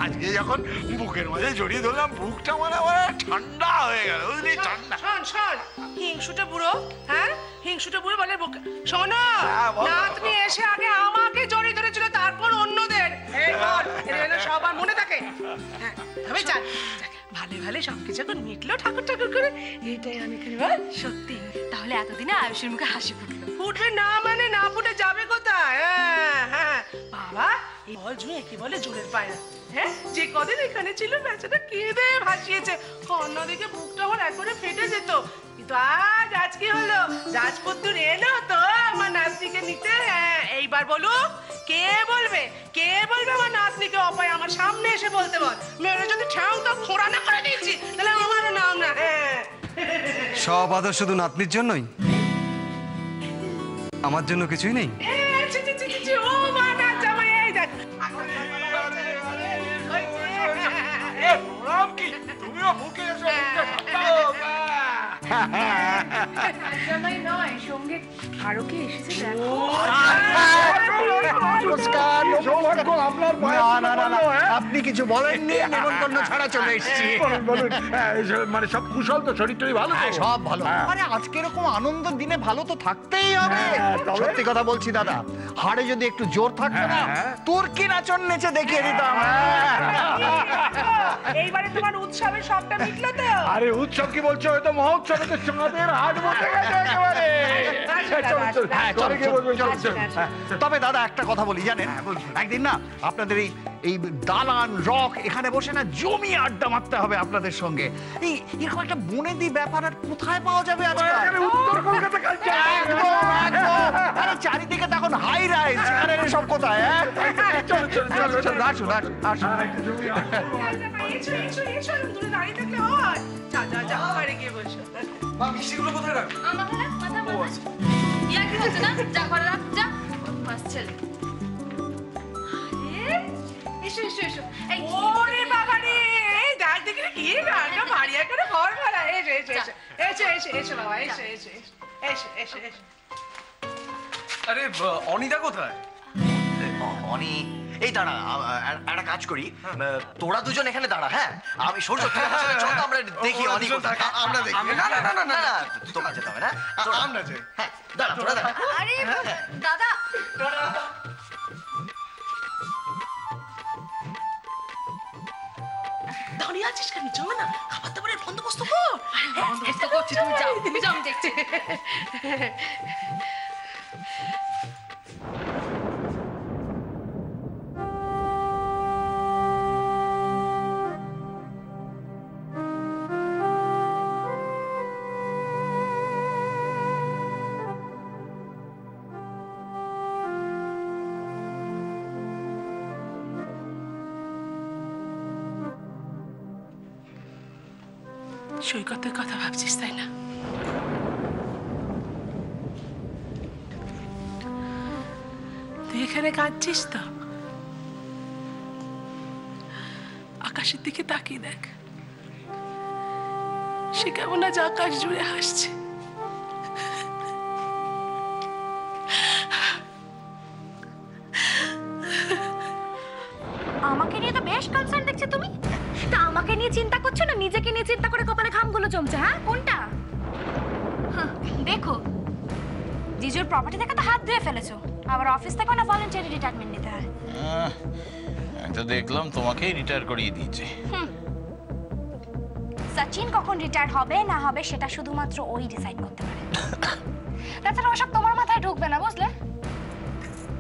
আজকে যখন বুকের মাঝে জড়িয়ে ধরলাম বুকটা মানে ঠান্ডা হয়ে গেল, বুঝলি? ঠান্ডা। শোন হিংসুটা বুড়ো, হ্যাঁ হিংসুটা বুড়ো বলে বুক। শোনো, নাতনি এসে আগে আমাকে জড়িয়ে ধরেছিল, তারপর অন্যদের। এই বল, এটা সবার মনে থাকে। হ্যাঁ তবে যাক, ভালো ভালো সবকিছু এখন মিটলো ঠাকুর ঠাকুর করে, এটাই অনেক। সত্যি তাহলে এতদিনে আয়ুষের মুখে হাসি ফুটলো। ফুটবে না মানে না ফুটে যাবে কোথায়? হ্যাঁ বাবা, এই বল জুয়ে কি বলে জোরের পায়রা। হ্যাঁ যে কদিন এখানে ছিল বেচারা কেঁদে ভাসিয়েছে, অন্যদিকে বুকটা আমার একবারে ফেটে যেত। কিন্তু আজ কি হলো, রাজপুত্র এলো তো আমার নাতনিকে নিতে। হ্যাঁ এইবার বলু, কে বলবে আমার নাতনিকে অপায় আমার সামনে এসে বলতে বল। মেয়েরা যদি ঠ্যাং তো খোঁড়া না করে দিয়েছি তাহলে আমার নাম না। হ্যাঁ সব আদর শুধু নাতনির জন্যই, আমার জন্য কিছুই নেই? ও মানা জামাই, এই দেখ তুমিও বুকে এসো। জামাই নয়, সঙ্গে আরো কে এসেছে দেখো। আপনি কিছু বলেননি, নিমন্ত্রণ ছাড়া চলে এসেছি। মানে সব কুশল তো? শরীর টরীর ভালো? সব ভালো। আরে আজকে এরকম আনন্দের দিনে ভালো তো থাকতেই হবে। সত্যি কথা বলছি দাদা, হাড়ে যদি একটু জোর থাকতো না, তুর্কি নাচন নেচে দেখিয়ে দিতাম। এইবারে তোমার উৎসবের সবটা মিটলো তো? আরে উৎসব কি বলছো, হয়তো মহোৎসবে তো চাঁদের হাট বসে গেছে একেবারে। তবে দাদা একটা কথা বলি জানেন, একদিন না আপনাদের এই দালান রক এখানে বসে না জমি আড্ডা মারতে হবে আপনাদের সঙ্গে। এই এরকম একটা বনেদি ব্যাপার আর কোথায় পাওয়া যাবে? উত্তর কলকাতা চারিদিকে তখন হাই রাইজ, সব কোথায়? চলো চলো চলো চলো, আসুন আসুন আসুন। মিষ্টিগুলো কোথায় রাখ? ইয়া কি হচ্ছে না, যা ঘরে রাখ, যা। বাস ছেলে, এসো এসো এসো। এই ওরে বাবা রে, এই দেখ দেখি কি রান্না ভারী করে ঘর ভরা। এসো এসো এসো এসো এসো এসো বাবা, এসো এসো এসো এসো এসো। আরে অনিদা কোথায়? অনি এই দাঁড়া, একটা কাজ করি, তোরা দুজন এখানে দাঁড়া। হ্যাঁ আমি সূর্য, আমরা দেখি অনি কোথায়। আমরা দেখি। না না না না না, তোকে যেতে হবে না, আমরা যাই। হ্যাঁ দাঁড়া তোরা দাঁড়া। আরে দাদা, দাঁড়িয়ে আছিস কেন? চলো না, খাবার দাবারের বন্দোবস্ত কর। বন্দোবস্ত করছি, তুমি যাও, তুমি যাও, আমি দেখছি। সৈকতের কথা ভাবছিস তাই না? তুই এখানে কাঁদছিস তো? আকাশের দিকে তাকিয়ে দেখ, সে কেমন আজ আকাশ জুড়ে হাসছে। আমাকে নিয়ে তো বেশ কনসার্ন দেখছি তুমি। তা আমাকে নিয়ে চিন্তা করছো না নিজেকে নিয়ে চিন্তা করে কপালে ঘামগুলো জমছে? হ্যাঁ কোনটা? দেখো, জিজুর প্রপার্টি থেকে তো হাত ধুয়ে ফেলেছো, আবার অফিস থেকে না ভলান্টারি রিটায়ারমেন্ট নিতে হয়। তো দেখলাম তোমাকেই রিটায়ার করিয়ে দিয়েছে। সচিন কখন রিটায়ার হবে না হবে সেটা শুধুমাত্র ওই ডিসাইড করতে পারে। তাছাড়া ওসব তোমার মাথায় ঢুকবে না, বুঝলে?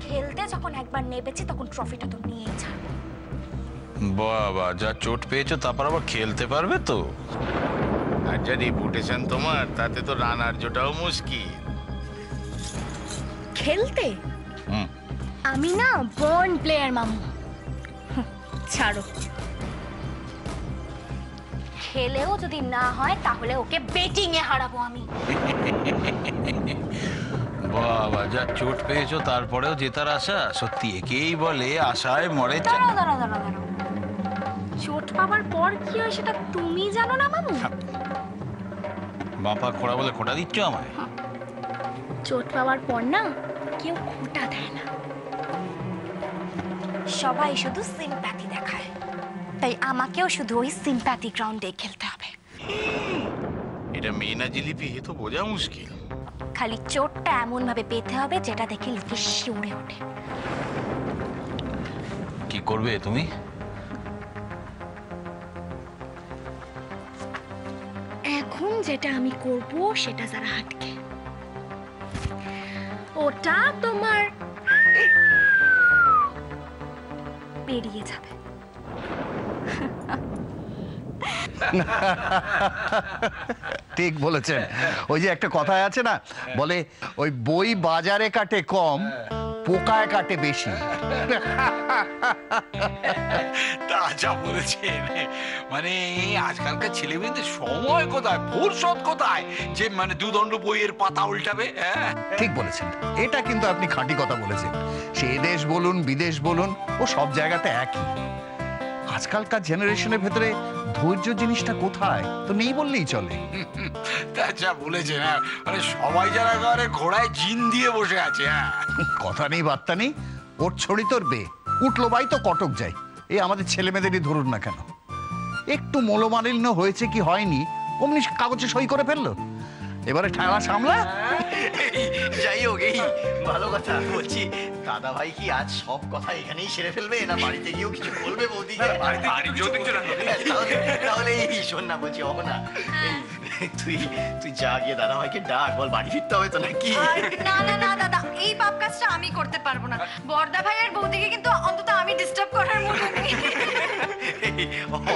খেলতে যখন একবার নেমেছি তখন ট্রফিটা তো নিয়েই ছাড়বো। বাবা, যা চোট পেয়েছো তারপর আবার খেলতে পারবে তো? আর যা রেপুটেশন তোমার, তাতে তো রান আর্জটাও মুশকিল। খেলতে আমি না বর্ন প্লেয়ার মামু। ছাড়ো, খেলেও যদি না হয় তাহলে ওকে বেটিং এ হারাবো আমি। বাবা, যা চোট পেয়েছো তারপরেও জেতার আশা, সত্যি একেই বলে আশায় মরে। দাঁড়াও দাঁড়াও দাঁড়াও দাঁড়াও, চোট পাওয়ার পর কি হয় সেটা তুমি জানো না মামু? বাপা খোড়া বলে খোটা দিচ্ছ আমায়? চোট পাওয়ার পর না কেউ খোটা দেয় না, সবাই শুধু সিম্প্যাথি দেখায়। তাই আমাকেও শুধু ওই সিম্প্যাথি গ্রাউন্ডে খেলতে হবে। এটা মেয়ে না জিলিপি, এ তো বোঝা মুশকিল। খালি চোটটা এমন ভাবে পেতে হবে যেটা দেখে লোকে শিউরে ওঠে। কি করবে তুমি? এখন যেটা আমি করব সেটা যারা হাটকে, ওটা তোমার পেরিয়ে যাবে। ঠিক বলেছেন। ওই যে একটা কথায় আছে না, বলে ওই বই বাজারে কাটে কম, পোকায় কাটে বেশি। তা যা বলেছেন, মানে আজকালকার ছেলে মেয়েদের সময় কোথায়, ফুরসত কোথায় যে মানে দুদণ্ড বইয়ের পাতা উল্টাবে। ঠিক বলেছেন, এটা কিন্তু আপনি খাঁটি কথা বলেছেন। সে দেশ বলুন বিদেশ বলুন, ও সব জায়গাতে একই। আজকালকার জেনারেশনের ভেতরে ধৈর্য জিনিসটা কোথায় তো নেই বললেই চলে। তা যা বলেছেন, মানে সবাই যারা ঘরে ঘোড়ায় জিন দিয়ে বসে আছে। কথা নেই বার্তা নেই, ওর ছড়ি তোর বে উঠলো বাই তো কটক যাই। এই আমাদের ছেলে মেয়েদেরই ধরুন না কেন, একটু মনোমালিন্য হয়েছে কি হয়নি অমনি কাগজে সই করে ফেললো। এবারে ঠেলা সামলা। যাই হোক, এই ভালো কথা বলছি, দাদা ভাই কি আজ সব কথা এখানেই সেরে ফেলবে, না বাড়িতে গিয়েও কিছু বলবে বৌদিকে? তাহলে এই শোন না, বলছি অহনা, তুই যা গিয়ে দাদা ভাইকে ডাক, বল বাড়ি ফিরতে হবে তো নাকি? না না না দাদা, এই পাপ কাজটা আমি করতে পারবো না। বড়দা ভাই আর বৌদিকে কিন্তু অন্তত আমি ডিস্টার্ব করার মতো নেই।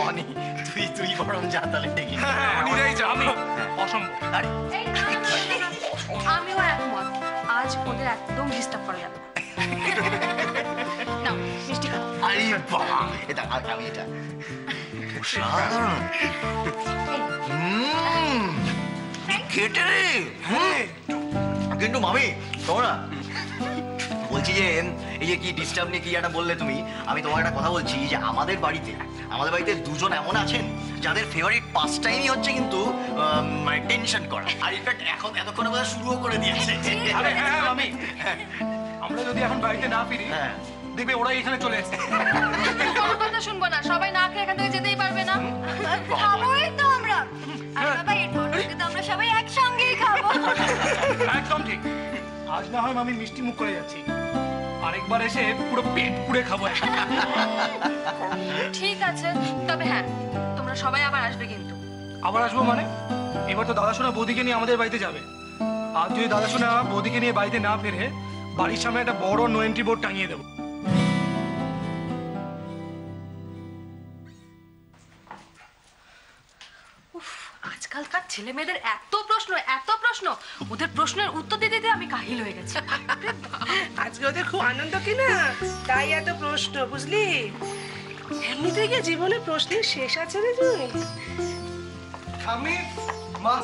অনি, তুই বরং যা তাহলে ডেকে। আমি অসম্ভব। আরে আমিও একমত, আজ ওদের একদম ডিস্টার্ব করা যাবে না। নাও মিষ্টি খাও। আরে বাবা, এটা আমি এটা অসাধারণ। খেটে রে। কিন্তু মামি তোমরা বলছি যে এই যে কি ডিস্টার্ব নিয়ে কি একটা বললে তুমি, আমি তোমার একটা কথা বলছি যে আমাদের বাড়িতে দুজন এমন আছেন যাদের ফেভারিট পাস টাইমই হচ্ছে কিন্তু মানে টেনশন করা। আর ইনফ্যাক্ট এখন এতক্ষণে বোধহয় শুরুও করে দিয়েছে। আরে হ্যাঁ মামি, আমরা যদি এখন বাড়িতে না ফিরি, দেখবে ওরা এখানে চলে এসেছে। কোনো কথা শুনবো না, সবাই না খেয়ে এখান থেকে যেতেই পারবে না। খাবোই তো আমরা। আর বাবা, এরপর থেকে তো আমরা সবাই একসঙ্গেই খাবো। একদম ঠিক। আজ না হয় আমি মিষ্টি মুখ করে যাচ্ছি, আরেকবার এসে পুরো পেট পুড়ে খাবো। ঠিক আছে, তবে হ্যাঁ তোমরা সবাই আবার আসবে কিন্তু। আবার আসবো মানে? এবার তো দাদা সোনা বৌদিকে নিয়ে আমাদের বাড়িতে যাবে। আর যদি দাদা সোনা বৌদিকে নিয়ে বাড়িতে না ফেরে, বাড়ির সামনে একটা বড় নো এন্ট্রি বোর্ড টাঙিয়ে দেবো। আজকালকার ছেলে মেয়েদের এত প্রশ্ন, ওদের প্রশ্নের উত্তর দিতে দিতে আমি কাহিল হয়ে গেছি। আজকে ওদের খুব আনন্দ কিনা, তাই এত প্রশ্ন, বুঝলি? এমনিতে গিয়ে জীবনে প্রশ্নের শেষ আছে রে তুই। আমি মা,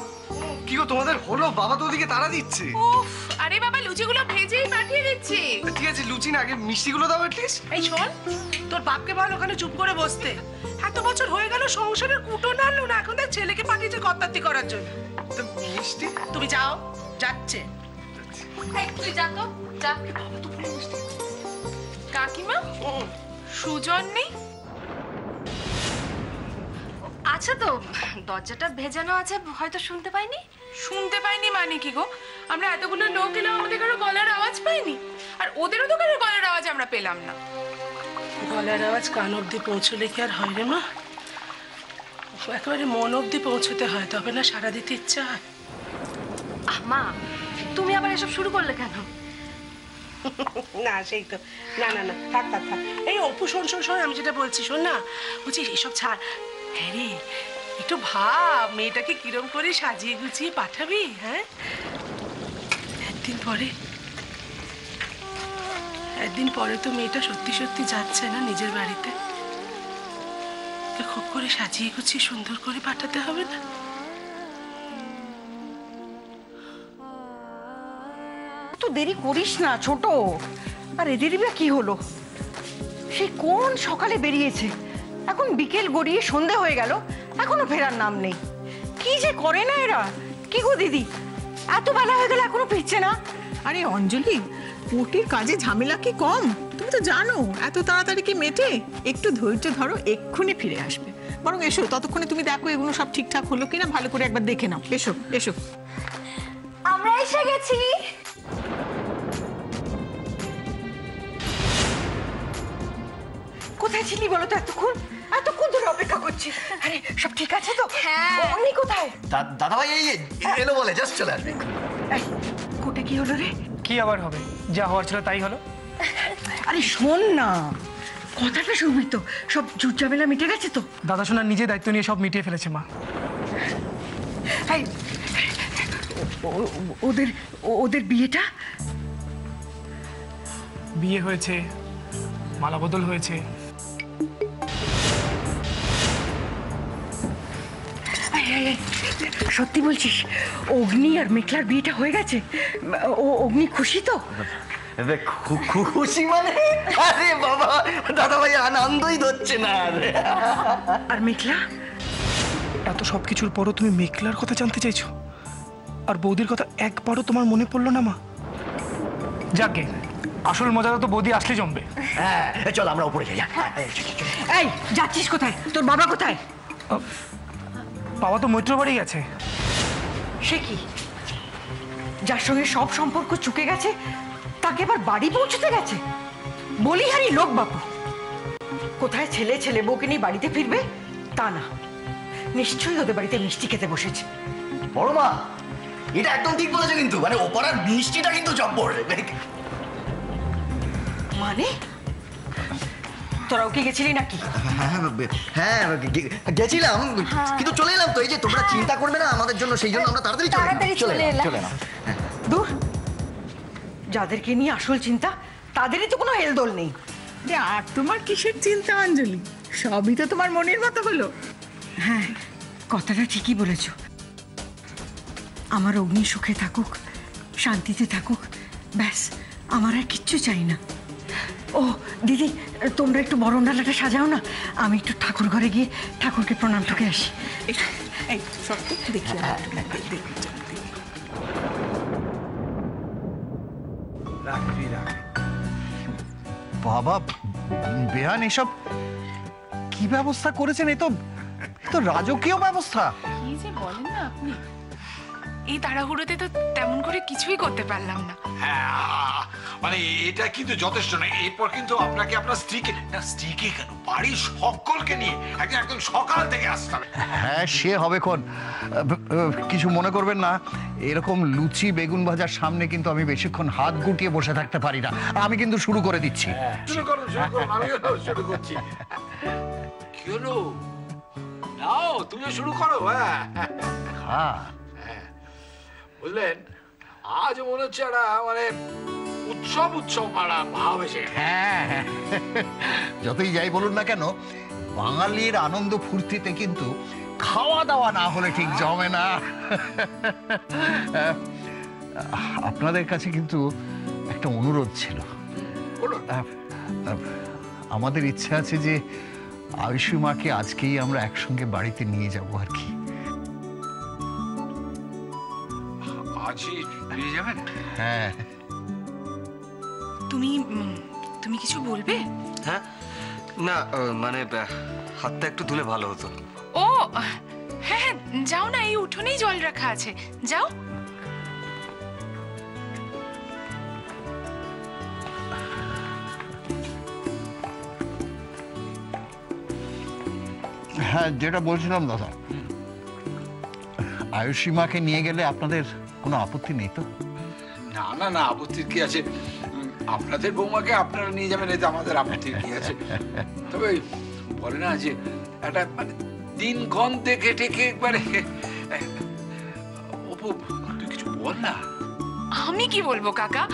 কি গো তোমাদের হলো? বাবা তো ওদিকে তাড়া দিচ্ছে। উফ, আরে বাবা, লুচিগুলো ভেজেই পাঠিয়ে দিচ্ছি। ঠিক আছে, লুচি না, আগে মিষ্টিগুলো দাও এটলিস্ট। এই শোন, তোর বাপকে বল ওখানে চুপ করে বসতে। এত বছর হয়ে গেল সংসারের কুটো নাড়লো না, এখন তার ছেলেকে পাঠিয়েছে কর্তাত্তি করার জন্য। মিষ্টি তুমি যাও, যাচ্ছে। এই, তুই যা তো, যা। কাকিমা, সুজন নেই? আচ্ছা, তো দরজাটা ভেজানো আছে, হয়তো শুনতে পাইনি। শুনতে পাইনি মানে কি গো? আমরা এতগুলো লোক এলাম, আমাদের কারো গলার আওয়াজ পাইনি? আর ওদেরও তো কারো গলার আওয়াজ আমরা পেলাম না। গলার আওয়াজ কান অব্দি পৌঁছলে কি আর হয় রে মা? একেবারে মন অব্দি পৌঁছতে হয়, তবে না সারা দিতে ইচ্ছা হয়। মা, তুমি আবার এসব শুরু করলে কেন? না সেই তো, না না না, থাক থাক থাক। এই অপু, শোন শোন শোন, আমি যেটা বলছি শোন না, বলছি এসব ছাড়। হ্যাঁ রে, একটু ভাব, মেয়েটাকে কিরম করে সাজিয়ে গুছিয়ে পাঠাবি। হ্যাঁ, একদিন পরে তো মেয়েটা সত্যি সত্যি যাচ্ছে না নিজের বাড়িতে। খুব করে সাজিয়ে গুছিয়ে সুন্দর করে পাঠাতে হবে না? তো দেরি করিস না ছোট। আর এদেরই বা কি হলো? সেই কোন সকালে বেরিয়েছে, এখন বিকেল গড়িয়ে সন্ধে হয়ে গেল, এখনো ফেরার নাম নেই। কি যে করে না এরা। কি গো দিদি, এত বেলা হয়ে গেল এখনো ফিরছে না? আরে অঞ্জলি, ওটির কাজে ঝামেলা কি কম? তুমি তো জানো এত তাড়াতাড়ি কি মেটে, একটু ধৈর্য ধরো, এক্ষুনি ফিরে আসবে। বরং এসো, ততক্ষণে তুমি দেখো এগুলো সব ঠিকঠাক হলো কিনা, ভালো করে একবার দেখে নাও। এসো এসো। আমরা এসে গেছি। কোথায় ছিলি বলো তো এতক্ষণ? এতক্ষণ ধরে অপেক্ষা করছি। আরে সব ঠিক আছে তো? হ্যাঁ। অমনি কোথায়? দাদা ভাই এই এলো বলে জাস্ট চলে আসবে। এই, কোটে কি হলো রে? কি আবার হবে, যা হওয়ার ছিল তাই হলো। আরে শোন না, কথাটা শুনবি তো। সব ঝুট ঝামেলা মিটে গেছে তো? দাদা শোনার নিজে দায়িত্ব নিয়ে সব মিটিয়ে ফেলেছে মা। এই, ওদের ওদের বিয়েটা? বিয়ে হয়েছে, মালা বদল হয়েছে। সত্যি বলছিস? অগ্নি আর মেঘলার বিয়েটা হয়ে গেছে? ও অগ্নি খুশি তো? খুশি মানে? আরে বাবা, দাদা ভাই আনন্দই ধরছে না। আর মেঘলা? এত সবকিছুর পরও তুমি মেঘলার কথা জানতে চাইছো? আর বৌদির কথা একবারও তোমার মনে পড়লো না মা? যাকে আসল মজাটা তো বৌদি আসলে জমবে। হ্যাঁ চল আমরা উপরে যাই। এই যাচ্ছিস কোথায়? তোর বাবা কোথায়? বাবা তো মৈত্র বাড়ি গেছে। সে কি, যার সঙ্গে সব সম্পর্ক চুকে গেছে তাকে আবার বাড়ি পৌঁছতে গেছে? বলিহারি লোক বাপু। কোথায় ছেলে ছেলে বউকে নিয়ে বাড়িতে ফিরবে তা না, নিশ্চয়ই ওদের বাড়িতে মিষ্টি খেতে বসেছে। বড় মা, এটা একদম ঠিক বলেছো কিন্তু, মানে ওপাড়ার মিষ্টিটা কিন্তু জব্বর। মানে তোরা ওকে গেছিলি নাকি? হ্যাঁ গেছিলাম, কিন্তু চলে এলাম তো। এই যে তোমরা চিন্তা করবে না আমাদের জন্য, সেই জন্য আমরা তাড়াতাড়ি চলে এলাম। দূর, যাদেরকে নিয়ে আসল চিন্তা তাদেরই তো কোনো হেলদোল নেই। আর তোমার কিসের চিন্তা অঞ্জলি, সবই তো তোমার মনের মতো হলো। হ্যাঁ, কথাটা ঠিকই বলেছ। আমার অগ্নি সুখে থাকুক, শান্তিতে থাকুক, ব্যাস, আমার আর কিচ্ছু চাই না। ও দিদি, তোমরা একটু বরণ ডালাটা সাজাও না, আমি একটু ঠাকুর ঘরে গিয়ে ঠাকুরকে প্রণাম ঠকে আসি। এই সত্য দেখি বাবা বেয়ান, এসব কি ব্যবস্থা করেছেন? এ তো রাজকীয় ব্যবস্থা। কি যে বলেন না আপনি, এই তাড়াহুড়োতে তো তেমন করে কিছুই করতে পারলাম না। হ্যাঁ, মানে এটা কিন্তু যথেষ্ট নয়। এরপর কিন্তু আপনাকে আপনার স্ত্রীকে কেন, বাড়ির সকলকে নিয়ে একদম সকাল থেকে আসতে হবে। হ্যাঁ সে হবে খন, কিছু মনে করবেন না। এরকম লুচি বেগুন ভাজার সামনে কিন্তু আমি বেশিক্ষণ হাত গুটিয়ে বসে থাকতে পারি না। আমি কিন্তু শুরু করে দিচ্ছি। শুরু করুন, আমিও শুরু করছি। কি হলো, নাও তুমিও শুরু করো। হ্যাঁ বুঝলেন, আজ মনে হচ্ছে একটা মানে উৎসব মারা ভাব এসে। হ্যাঁ, যতই যাই বলুন না কেন, বাঙালির আনন্দ ফুর্তিতে কিন্তু খাওয়া দাওয়া না হলে ঠিক জমে না। আপনাদের কাছে কিন্তু একটা অনুরোধ ছিল। আমাদের ইচ্ছা আছে যে আয়ুষী মাকে আজকেই আমরা একসঙ্গে বাড়িতে নিয়ে যাব আর কি। আজই নিয়ে যাবেন? হ্যাঁ। তুমি কিছু বলবে? হ্যাঁ না, মানে হাতটা একটু ধুলে ভালো হতো। ও হ্যাঁ, যাও না, এই উঠোনেই জল রাখা আছে, যাও। হ্যাঁ, যেটা বলছিলাম দাদা, আয়ুষী মাকে নিয়ে গেলে আপনাদের কোনো আপত্তি নেই তো? না, আপত্তির কি আছে? আপনাদের বৌমাকে আপনারা নিয়ে যাবেন, এতে আমাদের আপত্তির কি আছে? তবে বলে না যে একটা মানে দিনক্ষণ দেখে টেকে একবারে। অপু, তুই কিছু বল না। আমি কি বলবো কাকা,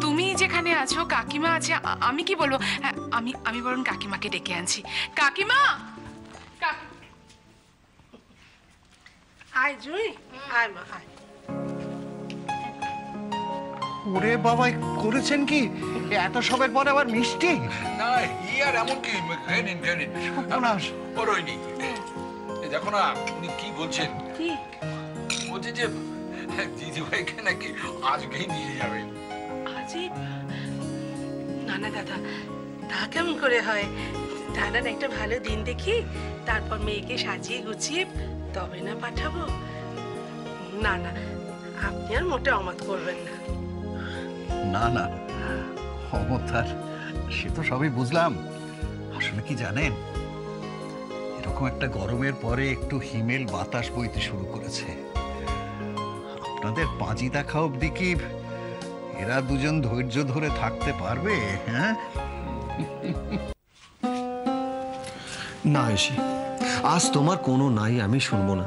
তুমি যেখানে আছো, কাকিমা আছে, আমি কি বলবো? আমি বরং কাকিমাকে ডেকে আনছি। কাকিমা, আয় জুই, আয় মা, আয়। ওরে বাবা, করেছেন কি এত সবের পরে আবার মিষ্টি? না আর এমন কি, খেয়ে নিন। ওরইনি, দেখো না উনি কি বলছেন। বলছে যে দিদিভাইকে নাকি আজকেই নিয়ে যাবেন। আজই? না না দাদা, তা কেমন করে হয়? দাদার একটা ভালো দিন দেখি, তারপর মেয়েকে সাজিয়ে গুছিয়ে তবে না পাঠাবো। না না, আপনি আর মোটে অমত করবেন না। না না অমতার, সে তো সবই বুঝলাম। আসলে কি জানেন, এরকম একটা গরমের পরে একটু হিমেল বাতাস বইতে শুরু করেছে। আপনাদের পাঁজি দেখা অব্দি কি এরা দুজন ধৈর্য ধরে থাকতে পারবে? হ্যাঁ না আয়ুষী, আজ তোমার কোনো নাই আমি শুনবো না।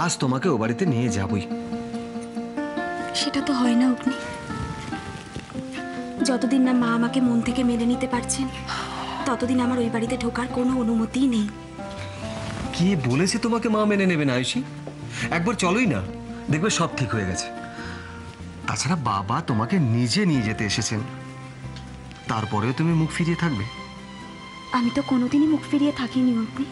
আজ তোমাকে ও বাড়িতে নিয়ে যাবই। সেটা তো হয় না অগ্নি। যতদিন না মা আমাকে মন থেকে মেনে নিতে পারছেন, ততদিন আমার ওই বাড়িতে ঢোকার কোনো অনুমতিই নেই। কি বলেছে তোমাকে মা মেনে নেবে না আয়ুষী? একবার চলোই না, দেখবে সব ঠিক হয়ে গেছে। তাছাড়া বাবা তোমাকে নিজে নিয়ে যেতে এসেছেন, তারপরেও তুমি মুখ ফিরিয়ে থাকবে? আমি তো কোনোদিনই মুখ ফিরিয়ে থাকিনি অগ্নি,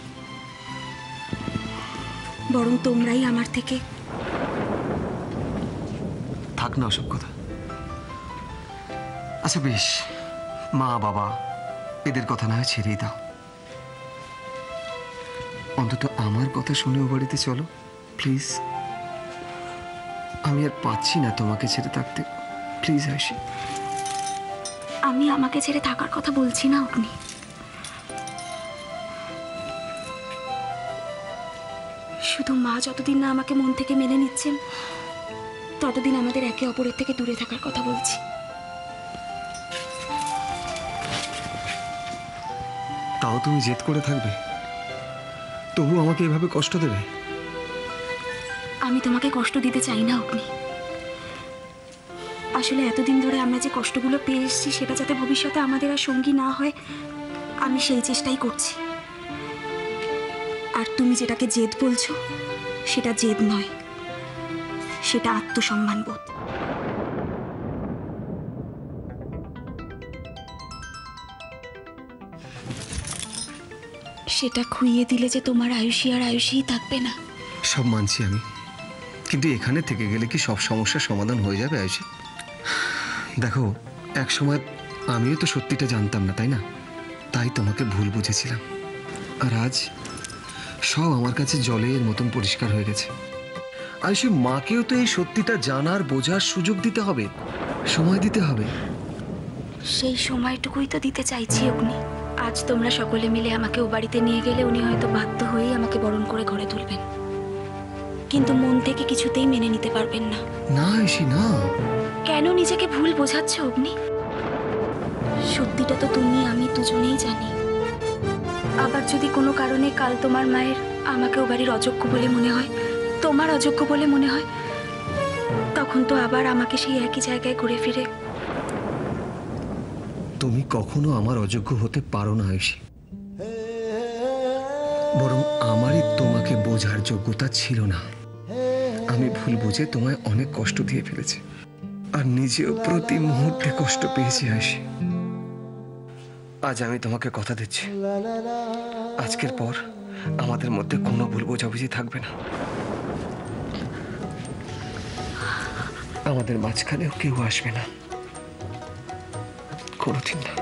বরং তোমরাই আমার থেকে। থাক না ওসব কথা। আচ্ছা বেশ, মা বাবা এদের কথা না হয় ছেড়েই দাও। অন্তত আমার কথা শুনে ও বাড়িতে চলো প্লিজ। আমি আর পাচ্ছি না তোমাকে ছেড়ে থাকতে। প্লিজ আয়ুষী। আমি আমাকে ছেড়ে থাকার কথা বলছি না অগ্নি, শুধু মা যতদিন না আমাকে মন থেকে মেনে নিচ্ছেন, ততদিন আমাদের একে অপরের থেকে দূরে থাকার কথা বলছি। তাও তুমি জেদ করে থাকবে? তবু আমাকে এভাবে কষ্ট দেবে? আমি তোমাকে কষ্ট দিতে চাই না অগ্নি। আসলে এতদিন ধরে আমরা যে কষ্টগুলো পেয়ে এসেছি, সেটা যাতে ভবিষ্যতে আমাদের আর সঙ্গী না হয়, আমি সেই চেষ্টাই করছি। আর তুমি যেটাকে জেদ বলছো, সেটা জেদ নয়, সেটা আত্মসম্মান বোধ। সেটা খুইয়ে দিলে যে তোমার আয়ুষী আর আয়ুষীই থাকবে না। সব মানছি আমি, কিন্তু এখানে থেকে গেলে কি সব সমস্যার সমাধান হয়ে যাবে আয়ুষী? দেখো, এক সময় আমিও তো সত্যিটা জানতাম না, তাই না? তাই তোমাকে ভুল বুঝেছিলাম। আর আজ সব আমার কাছে জলের মতন পরিষ্কার হয়ে গেছে। আয়ুষী, মাকেও তো এই সত্যিটা জানার বোঝার সুযোগ দিতে হবে, সময় দিতে হবে। সেই সময়টুকুই তো দিতে চাইছি অগ্নি। আজ তোমরা সকলে মিলে আমাকে ও বাড়িতে নিয়ে গেলে উনি হয়তো বাধ্য হয়েই আমাকে বরণ করে ঘরে তুলবেন, কিন্তু মন থেকে কিছুতেই মেনে নিতে পারবেন না। না আয়ুষী, না। কেন নিজেকে ভুল বোঝাচ্ছ অগ্নি? সত্যিটা তো তুমি আমি দুজনেই জানি। আবার যদি কোনো কারণে কাল তোমার মায়ের আমাকে ও বাড়ির অযোগ্য বলে মনে হয়, তোমার অযোগ্য বলে মনে হয়, তখন তো আবার আমাকে সেই একই জায়গায় ঘুরে ফিরে। তুমি কখনো আমার অযোগ্য হতে পারো না আয়ুষী, বরং আমারই তোমাকে বোঝার যোগ্যতা ছিল না। আমি ভুল বুঝে তোমায় অনেক কষ্ট দিয়ে ফেলেছি, আর নিজেও প্রতি মুহূর্তে কষ্ট পেয়েছি আয়ুষী। আজ আমি তোমাকে কথা দিচ্ছি, আজকের পর আমাদের মধ্যে কোনো ভুল বোঝাবুঝি থাকবে না। আমাদের মাঝখানেও কেউ আসবে না, কোনোদিন না।